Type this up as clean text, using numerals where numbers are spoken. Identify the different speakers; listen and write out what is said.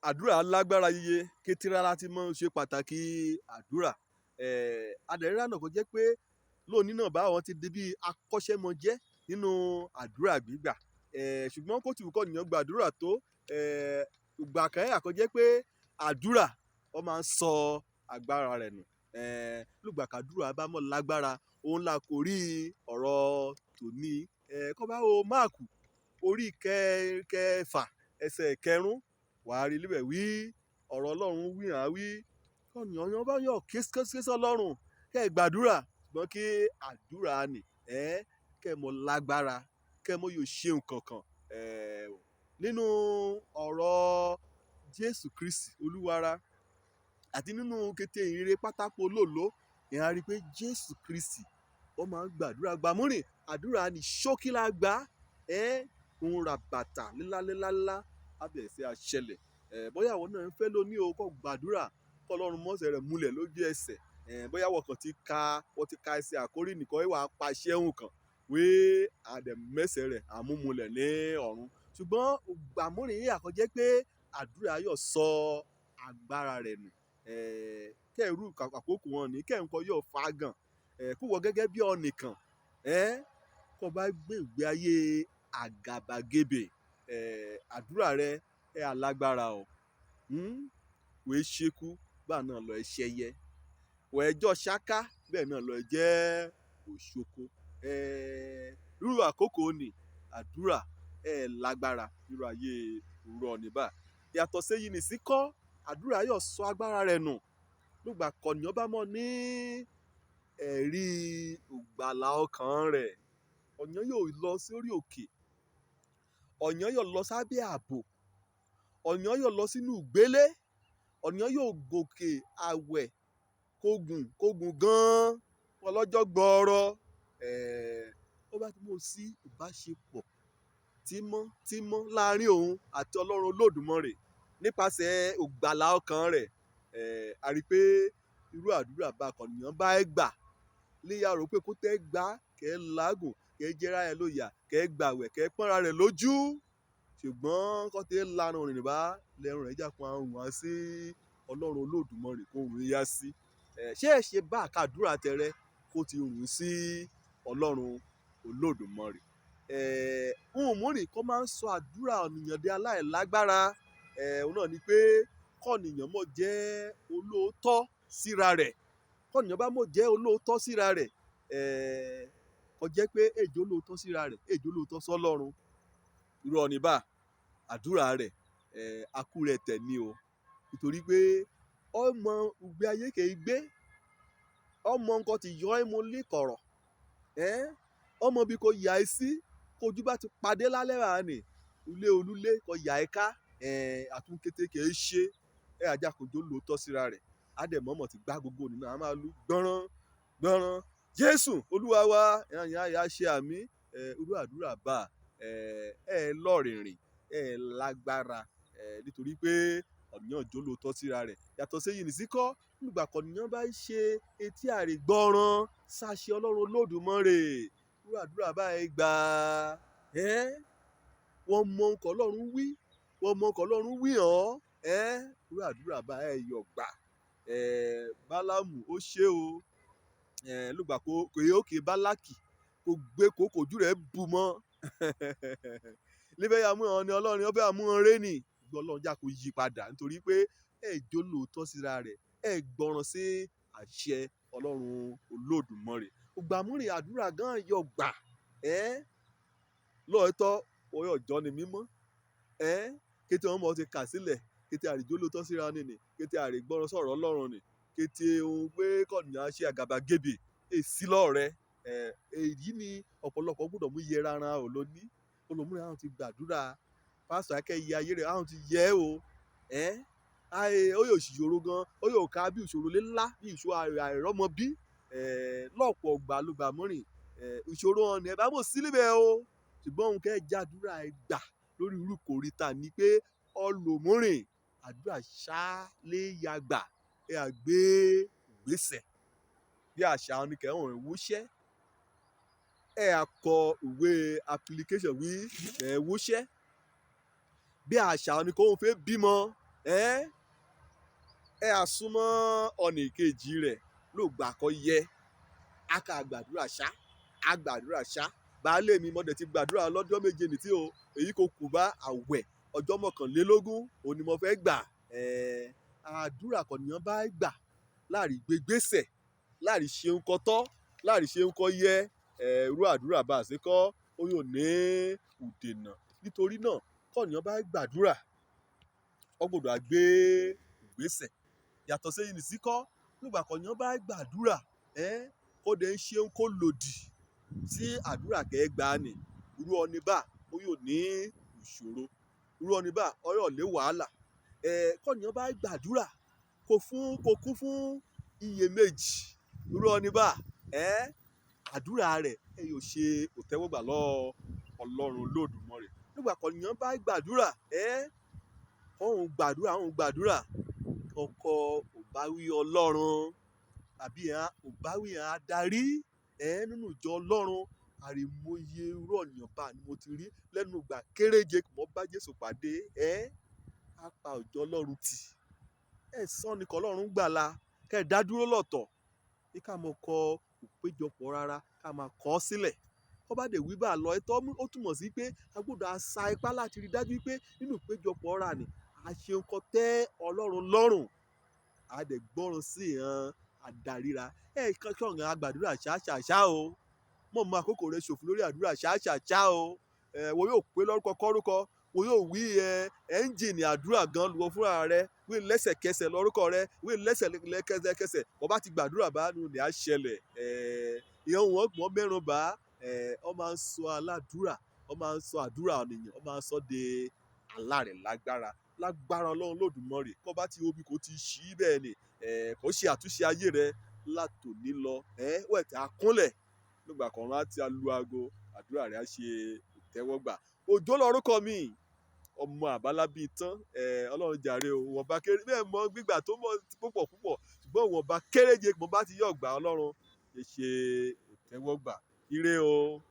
Speaker 1: Àdúrà lágbára yíyẹ kété rárá tí mo ṣe pàtàkì àdúrà. Adẹ̀rírà náà kò jẹ́ pé lónìí náà báwọn ti di bí akọ́ṣẹ́mọṣẹ́ nínú àdúrà gbígbà. Ṣùgbọ́n kó tìwú kọ́nìyàn gba àdúrà tó, ìgbà kan àkọ́jẹ́ pé àdúrà ó máa ń sọ agbára rẹ̀ nù. Lùgbà kàdúrà bá mọ̀ lágbára, òun la kò rí ọ̀rọ̀ tòní. Kọ́ bá wo Máàkù orí kẹfà ẹsẹ̀ kẹrún, wàá rí níbẹ̀ wí ọ̀rọ̀ Ọlọ́run wí hàn wí kọ́nìyàn bá yọ̀ kéṣkéṣé Ọlọ́run kẹ́ ẹ gbàdúrà ṣùgbọ́n kí àdúrà nì kẹ́ ẹ mọ̀ lágbára kẹ́ ẹ mọ̀ yóò ṣe nǹkan kan. Nínú ọ̀rọ̀ Jésù Kristi Olúwara àti nínú kété ìrere pátákó lòló ìyẹn a rí pé Jésù Kristi ó máa ń gbàdúrà gbàmúrìn àdúrà ní ṣókí la gbà òun ra bàtà lílálélálá abẹ̀rẹ̀ sí àṣẹlẹ̀. Bóyá àwọn náà ń fẹ́ lóní o kó gbàdúrà kó Ọlọ́run mọ́sẹ̀ rẹ̀ múlẹ̀ lójú ẹsẹ̀. Bóyá wọ́n ti ka ẹsẹ̀ àkórí nìkan wà á paṣẹ ohun kan wé àdẹ̀mẹ́sẹ̀ rẹ̀ àmúmulẹ̀ ní ọ̀run. Ṣùgbọ́n gbàmúrìn yìí àkọ́jẹ́ pé àdúrà yóò sọ agbára rẹ̀ nù. Kẹ́rù àkókò wọn ní kẹ́ǹkan yóò fagàn kó wọ gẹ́gẹ́ bí ọ̀nìkan kó bá gbé ìgbé ayé àgàbàgebè àdúrà rẹ̀ alágbára o. Wèé ṣekú bá náà lọ ẹṣẹ yẹ wọ ẹjọ́ ṣáká bẹ́ẹ̀ náà lọ jẹ́ òṣoko. Irú àkókò ni àdúrà lágbára irú ayé òwúrọ̀ níbà. Yàtọ̀ séyí ní síkọ́ àdúrà yóò sọ agbára rẹ̀ nù. Lùgbà kọ̀nìyàn bá mọ̀ ní ẹ̀rí ìgbàlà ọkàn rẹ̀. Ọ̀yàn yóò lọ sí orí òkè. Ọ̀yàn yóò lọ sábẹ́ ààbò. Ọ̀yàn yóò lọ sínú ìgbélé. Ọ̀yàn yóò gòkè àwẹ̀ kógùn gan-an ọlọ́jọ́ gbọọrọ. Ó bá ti mọ̀ sí ìbáṣepọ̀ tímọ́ láàrin òun àti Ọlọ́run Olódùmarè nípasẹ̀ ìgbàlà ọkàn rẹ̀. A rí pé irú àdúrà bá kọ̀nìyàn bá gbà léyà rò pé kó tẹ́ gbà kẹ́ lágùn kẹ́ jẹ́ra ẹ lóyà kẹ́ gbàwẹ̀ kẹ́ pọ́nra rẹ̀ lójú. Ṣùgbọ́n kọ́ tẹ́ lanu rìn bá lẹ́rùn rẹ̀ jápọn àrùn wá sí Ọlọ́run Olódùmarè kó rùn yá sí. Ṣé ẹ ṣe bá àkàdúrà tẹrẹ kó ti rùn sí Ọlọ́run Olódùmarè. Ohun múrìn kó máa ń sọ àdúrà ọ̀nìyàn di aláìlágbára. Òun náà ni pé kọ́nìyàn mọ̀ jẹ́ olóòótọ́ síra rẹ̀. Kọ́nìyàn bá mọ̀ jẹ́ olóòótọ́ síra rẹ̀. Kó jẹ́ pé èjò olóòótọ́ síra rẹ̀ èjò olóòótọ́ sọ́lọ́run. Irú ọ̀nìbà àdúrà rẹ̀ akú rẹ̀ tẹ̀ ní o. Nítorí pé ọmọ ìgbé ayé kìí gbé. Ọmọ nǹkan ti yọ ẹ́ mú líkọ̀rọ̀. Ọmọ bí kò yà ẹ́ sí kojú bá ti padé lálẹ́ rà ní ilé olúlé kò yà ẹ́ ká. Àtúnkété kìí ṣe àjàkójó lóòótọ́ síra rẹ̀. Àdẹ̀mọ́mọ́ ti gbá gbogbo nínú àwọn máa lu gbọ́nrán gbọ́nrán Jésù Olúwa wa ẹ̀yà ṣe àmì. Irú àdúrà bá lọ́rìnrìn lágbára nítorí pé ọ̀nìyàn jó lóòótọ́ síra rẹ̀. Yàtọ̀ séyìí ní síkọ́ nígbà kọ̀nìyàn bá ṣe etí àrègbọ́ràn sáṣẹ Ọlọ́run Olódùmarè. Irú àdúrà bá gbà wọ́n mọ nǹkan Ọlọ́run wí wọ́n mọ nǹkan Ọlọ́run wí hàn. Irú àdúrà bá yọ̀ gbà. Bálámù ó ṣe o lùgbà kó yẹ òkè Bálákì kó gbé kókò ojú rẹ̀ bù mọ́. Níbẹ̀ yà mú hàn ni Ọlọ́run ọbẹ̀ àmúhàn rẹ̀ nì. Ọlọ́run jà kó yí padà nítorí pé jó lóòótọ́ síra rẹ̀ gbọ́ràn sí àṣẹ Ọlọ́run Olódùmarè. Ògbàmúrìn àdúrà gan yọ̀ gbà. Lóòótọ́ oyè ọjọ́ ni mímọ́. Kété wọn mọ̀ ti kà sílẹ̀ kété àrèjó lóòótọ́ síra nìní kété àrègbọ́ràn sọ̀rọ̀ Ọlọ́run nì kété ohun pé kọ̀nìyàn ṣe àgàbàgebè èsì lọ́rẹ̀. Èyí ni ọ̀pọ̀lọpọ̀ gbọ́dọ̀ mú yẹra ara ò lóní. Olùmúrìn àwọn ti gbàdúrà pásítọ̀ akẹ́yẹ ayé rẹ̀ àwọn ti yẹ o. Ó yóò ṣìṣòro gan ó yóò ká bí ìṣòro ńlá bí ìṣòro àìrọ́mọ bí. Lọ́pọ̀ gbàlúgbàmúrìn ìṣòro ọ̀nà ẹ̀ bá mọ̀ sí níbẹ̀ o. Ṣùgbọ́n òun kẹ́ jàdúrà gbà lórí irú kòríta ni pé ọlọ́múrìn àdúrà ṣáléyàgbà àgbé ìgbésẹ̀ bí àṣà oníkẹ́hùn ìwúṣẹ́. Akọ ìwé application wí wúṣẹ́ bí àṣà oníkóhun fẹ́ bímọ ẹ àsúnmọ́ ọ̀nà ìkejì rẹ̀ ló gbà kọ́ yẹ a kà gbàdúrà ṣá a gbàdúrà ṣá baálé mi mọ̀dẹ̀ ti gbàdúrà lọ́jọ́ méje nìtí o èyí kò kù bá àwẹ̀ ọjọ́ 21 òun ni mo fẹ́ gbà àdúrà kọ̀nìyàn bá gbà láàrin gbégbèsè láàrin ṣeun kọ́ tọ́ láàrin ṣeun kọ́ yẹ irú àdúrà bá a ṣe kọ́ ó yóò ní ìdènà nítorí náà kọ̀nìyàn bá gbàdúrà ó gbọ́dọ̀ gbé ìgbésẹ̀ yàtọ̀ sí yìí sí kọ́ nígbà kọ̀nìyàn bá gbàdúrà kó dẹ̀ ń ṣeun kó lòdì sí àdúrà kẹ́ gbà ní irú ọni bá ó yóò ní ìṣòro irú ọni bá ó yóò lé wàhálà kọ̀nìyàn bá gbàdúrà kò kún fún iyèméjì irú ọni bá àdúrà rẹ̀ yóò ṣe òtẹ́wọ́gbà lọ Ọlọ́run Olódùmarè nígbà kọ̀nìyàn bá gbàdúrà òun gbàdúrà ọkọ òbáwí Ọlọ́run àbí òbáwí adarí nínú ìjọ Ọlọ́run àrèmọye irú ọ̀nìyàn bá ni mo ti rí lẹ́nu ìgbà kéréje kò mọ́ bá Jésù pàdé á pa ìjọ Ọlọ́run tì ẹ̀san ni k'Ọlọ́run gbàlà kẹ́ ẹ̀ dá dúró lọ́tọ̀ kí ká mọ̀ kọ òpéjọpọ̀ rárá ká máa kọ ọ́ sílẹ̀ kó bá dé wí bá lọ ẹ̀tọ́ ó túmọ̀ sí pé a gbọ́dọ̀ sa ipá láti rí dájú pé nínú ìpéjọpọ̀ ọ̀rà ni a ṣe nǹkan tẹ́ Ọlọ́run lọ́rùn a dẹ̀ gbọ́ràn sí àdáríra kan ṣọ̀ràn àgbàdúrà ṣáṣàṣá o mọ̀ mọ́ àkókò rẹ̀ ṣòfò lórí àdúrà ṣáṣàṣá o wọ́n yóò pé lórúkọ kọ́rúkọ wọ́n yóò wí ẹ́ńjìnì àdúrà gan lọ fúnra rẹ̀ wí lẹ́sẹ̀kẹsẹ̀ lórúkọ rẹ̀ wí lẹ́sẹ̀kẹsẹ̀ wọ́n bá ti gbàdúrà bá nù ní àṣẹlẹ̀ ìyẹn wọ́n mẹ́rin bá ọ máa ń sọ aládùúrà ọ máa ń sọ àdúrà ènìyàn ọ máa ń sọ de alárẹ̀ lágbára Ọlọ́run Olódùmarè kó bá ti omi kò ti ṣí bẹ́ẹ̀ ni kò ṣe àtúnṣe ayé rẹ látòní lọ wẹ̀tẹ̀ akúnlẹ̀ nígbà kan rán àti alu aago àdúrà rẹ̀ á ṣe ìtẹ́wọ́gbà òjò lórúkọ mi ọmọ àbálábí tán Ọlọ́run jàre o wọ́n bá kéré bẹ́ẹ̀ mọ gbígbà tó mọ púpọ̀ ṣùgbọ́n wọ́n bá kéréje mo bá ti yọ̀ gbà Ọlọ́run lè ṣe ìtẹ́wọ́gbà ire o.